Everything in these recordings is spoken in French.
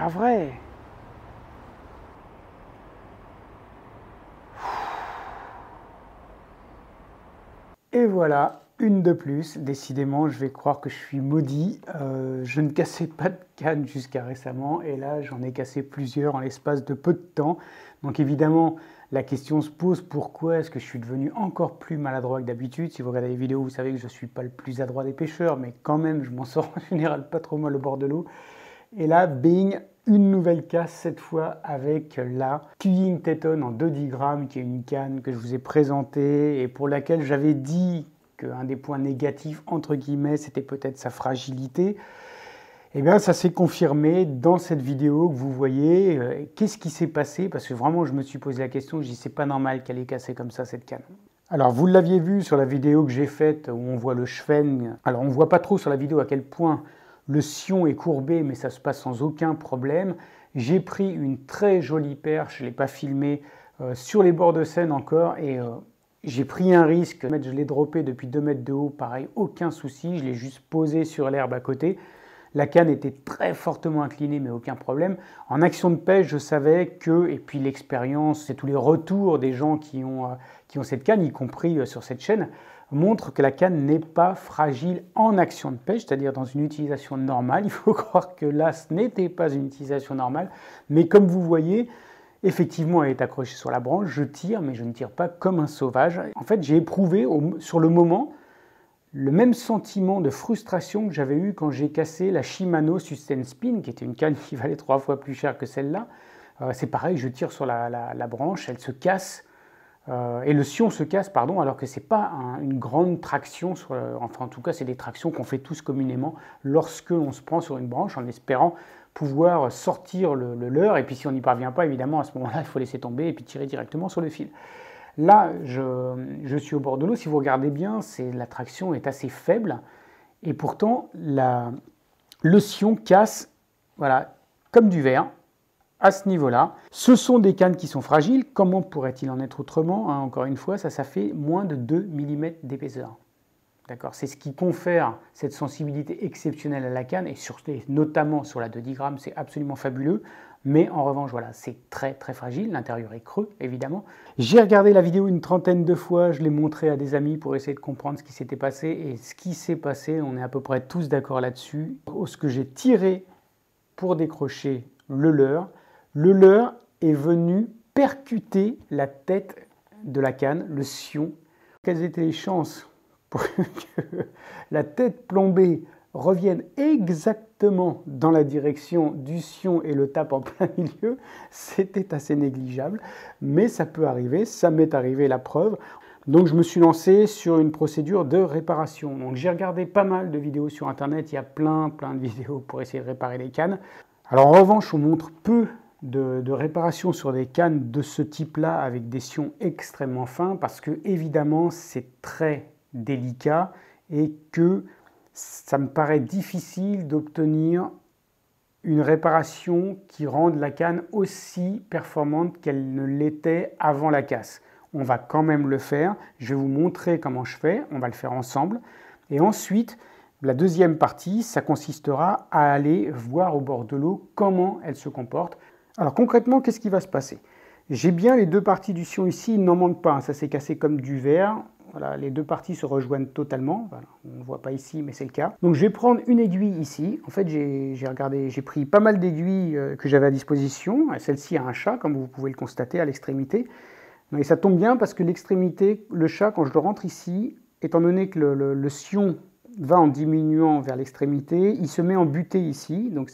pas vrai. Et voilà, une de plus. Décidément, je vais croire que je suis maudit. Je ne cassais pas de canne jusqu'à récemment. Et là, j'en ai cassé plusieurs en l'espace de peu de temps. Donc évidemment, la question se pose, pourquoi est-ce que je suis devenu encore plus maladroit que d'habitude? Si vous regardez les vidéos, vous savez que je ne suis pas le plus adroit des pêcheurs, mais quand même, je m'en sors en général pas trop mal au bord de l'eau. Et là, bing, une nouvelle casse, cette fois avec la Cuying Teton en 2,10 grammes, qui est une canne que je vous ai présentée et pour laquelle j'avais dit qu'un des points négatifs, entre guillemets, c'était peut-être sa fragilité. Eh bien, ça s'est confirmé dans cette vidéo que vous voyez. Qu'est-ce qui s'est passé? Parce que vraiment, je me suis posé la question, je dis, c'est pas normal qu'elle ait cassé comme ça, cette canne. Alors, vous l'aviez vu sur la vidéo que j'ai faite où on voit le Schwen. Alors, on ne voit pas trop sur la vidéo à quel point le sion est courbé, mais ça se passe sans aucun problème. J'ai pris une très jolie perche, je ne l'ai pas filmée, sur les bords de Seine encore, et j'ai pris un risque. Je l'ai droppé depuis 2 mètres de haut, pareil, aucun souci, je l'ai juste posé sur l'herbe à côté. La canne était très fortement inclinée, mais aucun problème. En action de pêche, je savais que, et puis l'expérience et tous les retours des gens qui ont cette canne, y compris sur cette chaîne, montrent que la canne n'est pas fragile en action de pêche, c'est-à-dire dans une utilisation normale. Il faut croire que là, ce n'était pas une utilisation normale, mais comme vous voyez, effectivement, elle est accrochée sur la branche, je tire, mais je ne tire pas comme un sauvage. En fait, j'ai éprouvé sur le moment le même sentiment de frustration que j'avais eu quand j'ai cassé la Shimano Sustain Spin, qui était une canne qui valait 3 fois plus cher que celle-là. C'est pareil, je tire sur la branche, elle se casse, et le sion se casse, pardon, alors que ce n'est pas une grande traction, enfin en tout cas c'est des tractions qu'on fait tous communément lorsque l'on se prend sur une branche en espérant pouvoir sortir le leurre, et puis si on n'y parvient pas, évidemment à ce moment-là il faut laisser tomber et puis tirer directement sur le fil. Là, je suis au bord de l'eau, si vous regardez bien, la traction est assez faible, et pourtant le sion casse, voilà, comme du verre, à ce niveau-là. Ce sont des cannes qui sont fragiles, comment pourrait-il en être autrement, hein? Encore une fois, ça fait moins de 2 mm d'épaisseur. D'accord, c'est ce qui confère cette sensibilité exceptionnelle à la canne, et notamment sur la 2,10 grammes, c'est absolument fabuleux. Mais en revanche, voilà, c'est très très fragile, l'intérieur est creux, évidemment. J'ai regardé la vidéo une trentaine de fois, je l'ai montré à des amis pour essayer de comprendre ce qui s'était passé. Et ce qui s'est passé, on est à peu près tous d'accord là-dessus. Ce que j'ai tiré pour décrocher le leurre est venu percuter la tête de la canne, le sion. Quelles étaient les chances pour que la tête plombée revienne exactement dans la direction du sion et le tape en plein milieu? C'était assez négligeable, mais ça peut arriver, ça m'est arrivé, la preuve. Donc je me suis lancé sur une procédure de réparation. Donc j'ai regardé pas mal de vidéos sur internet, il y a plein de vidéos pour essayer de réparer les cannes. Alors en revanche, on montre peu de réparation sur des cannes de ce type-là avec des sions extrêmement fins parce que évidemment c'est très délicat et que ça me paraît difficile d'obtenir une réparation qui rende la canne aussi performante qu'elle ne l'était avant la casse. On va quand même le faire, je vais vous montrer comment je fais, on va le faire ensemble. Et ensuite, la deuxième partie, ça consistera à aller voir au bord de l'eau comment elle se comporte. Alors concrètement, qu'est-ce qui va se passer? J'ai bien les deux parties du sion ici, il n'en manque pas, hein, ça s'est cassé comme du verre. Voilà, les deux parties se rejoignent totalement. Voilà, on ne voit pas ici, mais c'est le cas. Donc je vais prendre une aiguille ici. En fait, j'ai pris pas mal d'aiguilles que j'avais à disposition. Celle-ci a un chat, comme vous pouvez le constater à l'extrémité. Et ça tombe bien parce que l'extrémité, le chat, quand je le rentre ici, étant donné que le sion va en diminuant vers l'extrémité, il se met en butée ici. Donc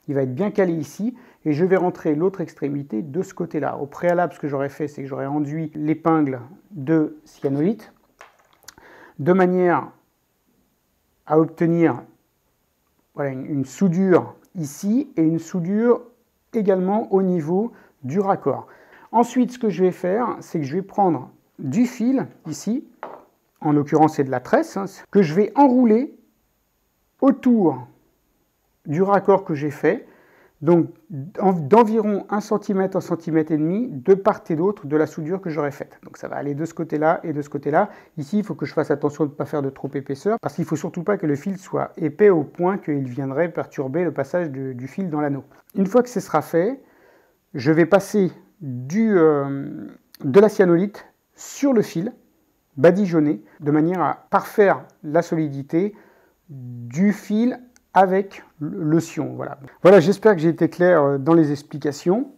il va être bien calé ici. Et je vais rentrer l'autre extrémité de ce côté-là. Au préalable, ce que j'aurais fait, c'est que j'aurais enduit l'épingle de cyanolite de manière à obtenir voilà, une soudure ici et une soudure également au niveau du raccord. Ensuite, ce que je vais faire, c'est que je vais prendre du fil ici, en l'occurrence c'est de la tresse, hein, que je vais enrouler autour du raccord que j'ai fait. Donc d'environ 1 cm, 1 cm et demi de part et d'autre de la soudure que j'aurais faite. Donc ça va aller de ce côté-là et de ce côté-là. Ici, il faut que je fasse attention de ne pas faire de trop épaisseur, parce qu'il ne faut surtout pas que le fil soit épais au point qu'il viendrait perturber le passage du fil dans l'anneau. Une fois que ce sera fait, je vais passer de la cyanolite sur le fil, badigeonné, de manière à parfaire la solidité du fil avec le sion. Voilà, j'espère que j'ai été clair dans les explications.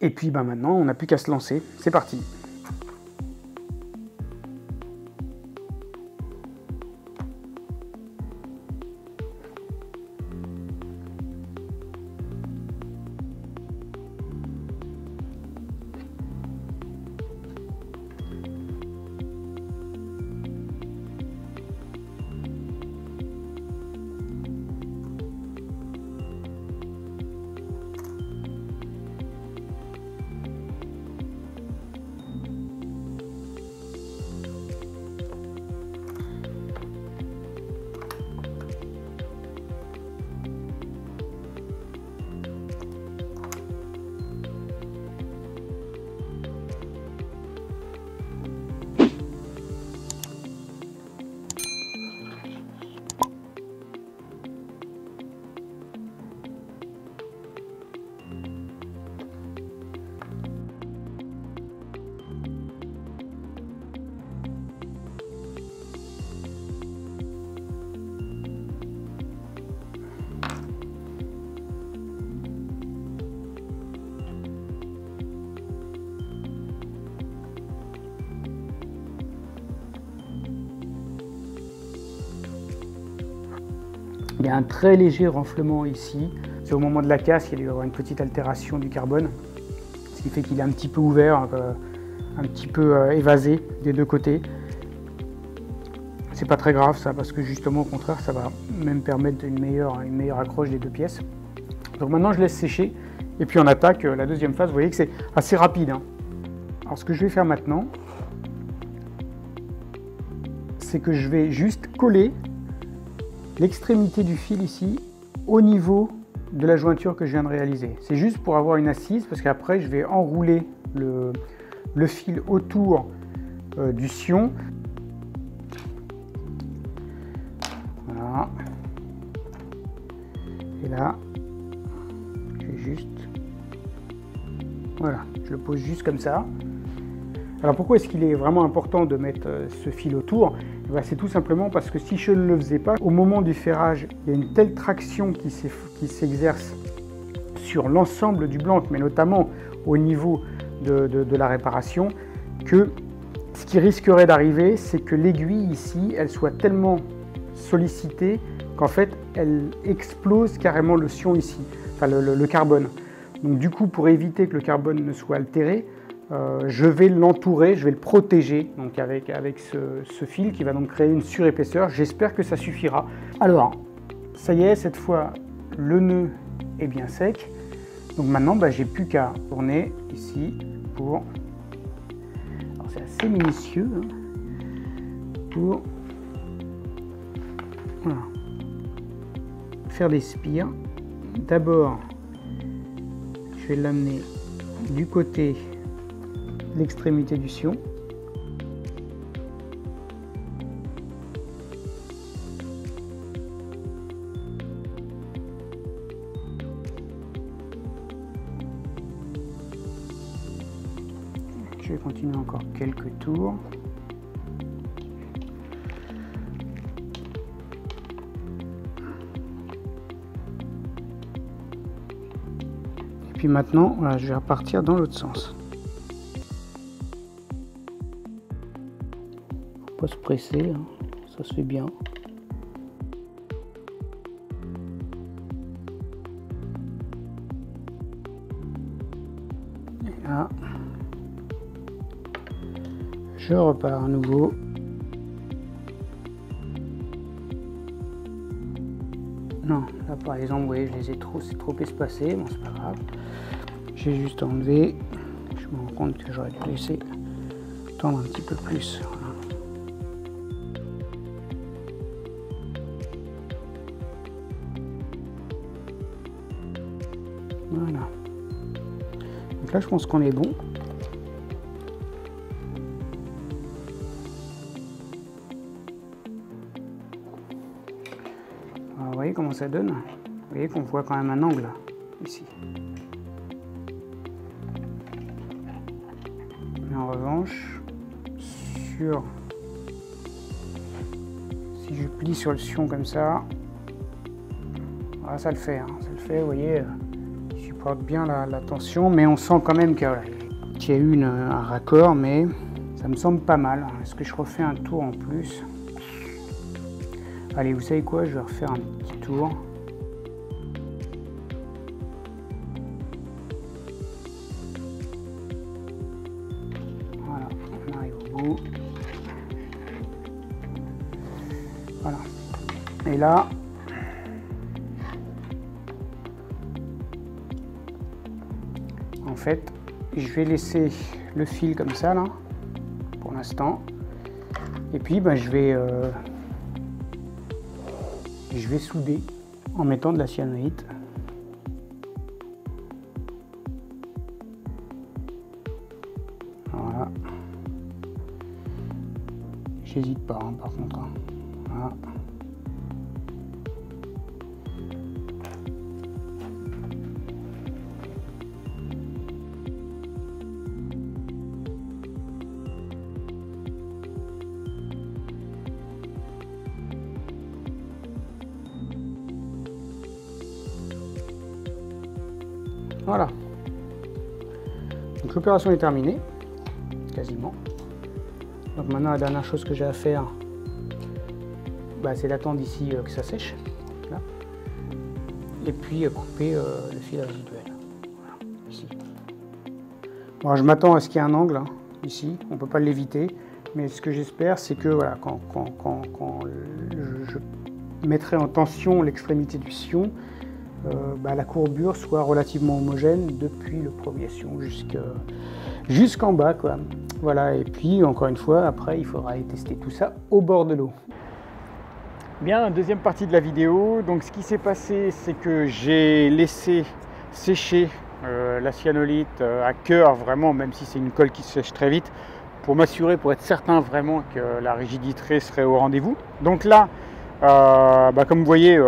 Et puis maintenant, on n'a plus qu'à se lancer. C'est parti. Il y a un très léger renflement ici. C'est au moment de la casse qu'il y a dû y avoir une petite altération du carbone, ce qui fait qu'il est un petit peu ouvert, un petit peu évasé des deux côtés. C'est pas très grave ça, parce que justement au contraire ça va même permettre une meilleure accroche des deux pièces. Donc maintenant je laisse sécher et puis on attaque la deuxième phase. Vous voyez que c'est assez rapide, hein. Alors ce que je vais faire maintenant, c'est que je vais juste coller l'extrémité du fil ici au niveau de la jointure que je viens de réaliser. C'est juste pour avoir une assise, parce qu'après je vais enrouler le fil autour du sion. Voilà. Et là, je vais juste... Voilà, je le pose juste comme ça. Alors pourquoi est-ce qu'il est vraiment important de mettre ce fil autour? C'est tout simplement parce que si je ne le faisais pas, au moment du ferrage, il y a une telle traction qui s'exerce sur l'ensemble du blanc, mais notamment au niveau de la réparation, que ce qui risquerait d'arriver, c'est que l'aiguille ici, elle soit tellement sollicitée qu'en fait, elle explose carrément le sion ici, enfin le carbone. Donc du coup, pour éviter que le carbone ne soit altéré, je vais l'entourer, je vais le protéger donc avec ce fil qui va donc créer une surépaisseur. J'espère que ça suffira. Alors, ça y est, cette fois, le nœud est bien sec. Donc maintenant, j'ai plus qu'à tourner ici pour... Alors c'est assez minutieux, hein, pour voilà, faire des spires. D'abord, je vais l'amener du côté l'extrémité du sion. Je vais continuer encore quelques tours. Et puis maintenant, voilà, je vais repartir dans l'autre sens. Pas se presser, hein. Ça se fait bien. Et là, je repars à nouveau. Non, là par exemple, vous voyez, c'est trop espacé, bon c'est pas grave. J'ai juste enlevé, je me rends compte que j'aurais dû laisser tendre un petit peu plus. Voilà. là, je pense qu'on est bon. Alors, vous voyez comment ça donne? Vous voyez qu'on voit quand même un angle, là, ici. Mais en revanche, si je plie sur le sion comme ça, voilà, ça le fait, hein, ça le fait, vous voyez, il supporte bien la tension, mais on sent quand même qu'il y a eu un raccord, mais ça me semble pas mal. Est-ce que je refais un tour en plus? Allez, vous savez quoi, je vais refaire un petit tour. Voilà, on arrive au bout. Voilà. Et là, en fait, je vais laisser le fil comme ça, là, pour l'instant. Et puis, ben, je vais souder en mettant de la cyanurite. Voilà. J'hésite pas, hein, par contre. Hein. Voilà. Voilà. Donc l'opération est terminée, quasiment. Donc maintenant la dernière chose que j'ai à faire, bah, c'est d'attendre ici que ça sèche. Là. Et puis couper le fil résiduel. Voilà, ici. Bon, je m'attends à ce qu'il y ait un angle, hein, ici, on ne peut pas l'éviter. Mais ce que j'espère, c'est que voilà, quand je mettrai en tension l'extrémité du sion, bah, la courbure soit relativement homogène depuis le premier sion jusqu'en bas, quoi. Voilà, et puis encore une fois, après il faudra aller tester tout ça au bord de l'eau. Bien, deuxième partie de la vidéo. Donc ce qui s'est passé, c'est que j'ai laissé sécher la cyanolite à cœur, vraiment, même si c'est une colle qui sèche très vite, pour m'assurer, pour être certain vraiment que la rigidité serait au rendez-vous. Donc là, bah, comme vous voyez,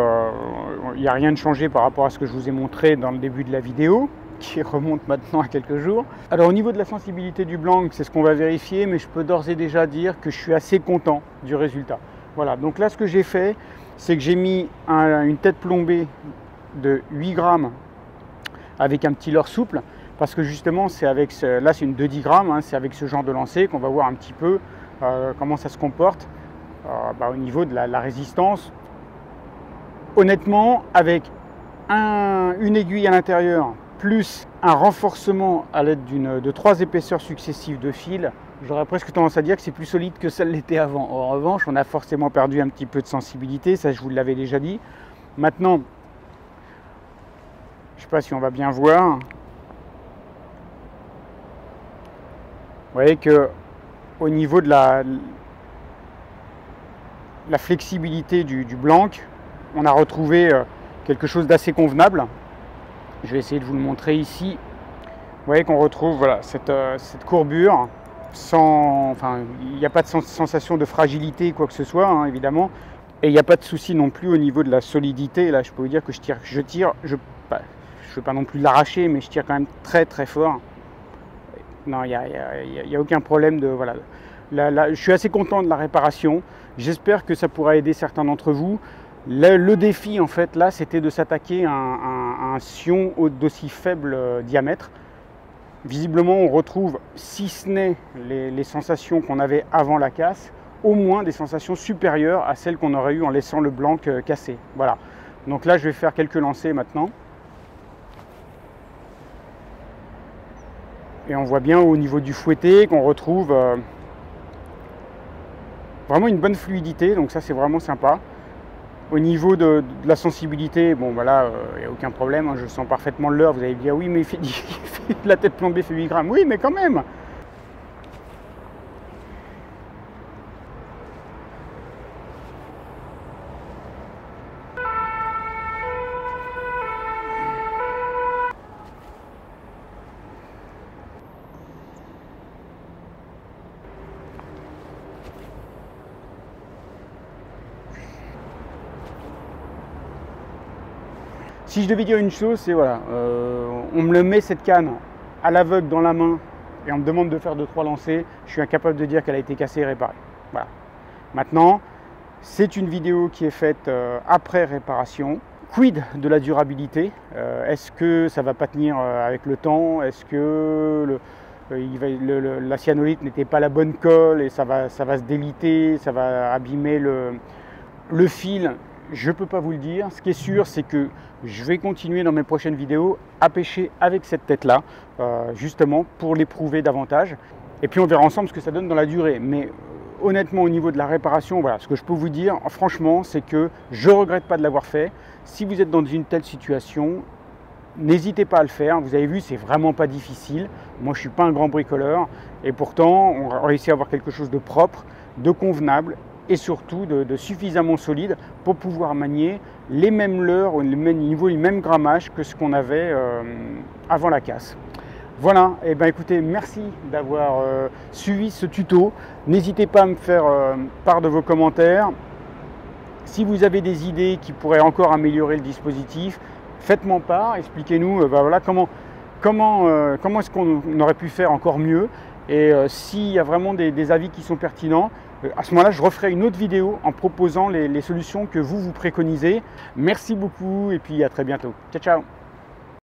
il n'y a rien de changé par rapport à ce que je vous ai montré dans le début de la vidéo, qui remonte maintenant à quelques jours. Alors au niveau de la sensibilité du blanc, c'est ce qu'on va vérifier, mais je peux d'ores et déjà dire que je suis assez content du résultat. Voilà, donc là ce que j'ai fait, c'est que j'ai mis une tête plombée de 8 grammes avec un petit leurre souple, parce que justement c'est avec là c'est une de 10 grammes, hein, c'est avec ce genre de lancer qu'on va voir un petit peu comment ça se comporte. Bah, au niveau de la résistance, honnêtement, avec une aiguille à l'intérieur plus un renforcement à l'aide de 3 épaisseurs successives de fil, j'aurais presque tendance à dire que c'est plus solide que ça l'était avant. En revanche, on a forcément perdu un petit peu de sensibilité, ça je vous l'avais déjà dit. Maintenant, je ne sais pas si on va bien voir. Vous voyez que au niveau de la flexibilité du blanc, on a retrouvé quelque chose d'assez convenable. Je vais essayer de vous le montrer ici. Vous voyez qu'on retrouve voilà, cette courbure sans, enfin, il n'y a pas de sensation de fragilité quoi que ce soit, hein, évidemment, et il n'y a pas de souci non plus au niveau de la solidité. Là, je peux vous dire que je ne veux pas non plus l'arracher, mais je tire quand même très très fort. Non, il n'y a aucun problème de voilà. Je suis assez content de la réparation. J'espère que ça pourra aider certains d'entre vous. Le défi, en fait, là, c'était de s'attaquer à un sion d'aussi faible diamètre. Visiblement, on retrouve, si ce n'est les sensations qu'on avait avant la casse, au moins des sensations supérieures à celles qu'on aurait eues en laissant le blanc cassé. Voilà. Donc là, je vais faire quelques lancers maintenant. Et on voit bien au niveau du fouetté qu'on retrouve vraiment une bonne fluidité, donc ça c'est vraiment sympa. Au niveau de la sensibilité, bon voilà, il n'y a aucun problème, hein, je sens parfaitement le leurre. Vous allez me dire oui mais la tête plombée fait 8 grammes, oui mais quand même. Si je devais dire une chose, c'est voilà, on me le met cette canne à l'aveugle dans la main et on me demande de faire 2-3 lancers, je suis incapable de dire qu'elle a été cassée et réparée. Voilà. Maintenant, c'est une vidéo qui est faite après réparation. Quid de la durabilité? Est-ce que ça ne va pas tenir avec le temps? Est-ce que la cyanolite n'était pas la bonne colle et ça va se déliter, ça va abîmer le fil? Je ne peux pas vous le dire. Ce qui est sûr, c'est que je vais continuer dans mes prochaines vidéos à pêcher avec cette tête-là, justement pour l'éprouver davantage. Et puis on verra ensemble ce que ça donne dans la durée. Mais honnêtement, au niveau de la réparation, voilà, ce que je peux vous dire, franchement, c'est que je ne regrette pas de l'avoir fait. Si vous êtes dans une telle situation, n'hésitez pas à le faire. Vous avez vu, c'est vraiment pas difficile. Moi, je ne suis pas un grand bricoleur. Et pourtant, on a réussi à avoir quelque chose de propre, de convenable et surtout de suffisamment solide pour pouvoir manier les mêmes leurres, au même niveau, les mêmes grammages que ce qu'on avait avant la casse. Voilà, et ben écoutez, merci d'avoir suivi ce tuto. N'hésitez pas à me faire part de vos commentaires. Si vous avez des idées qui pourraient encore améliorer le dispositif, faites-moi part, expliquez-nous voilà, comment est-ce qu'on aurait pu faire encore mieux. Et s'il y a vraiment des avis qui sont pertinents, à ce moment-là, je referai une autre vidéo en proposant les solutions que vous préconisez. Merci beaucoup et puis à très bientôt. Ciao, ciao!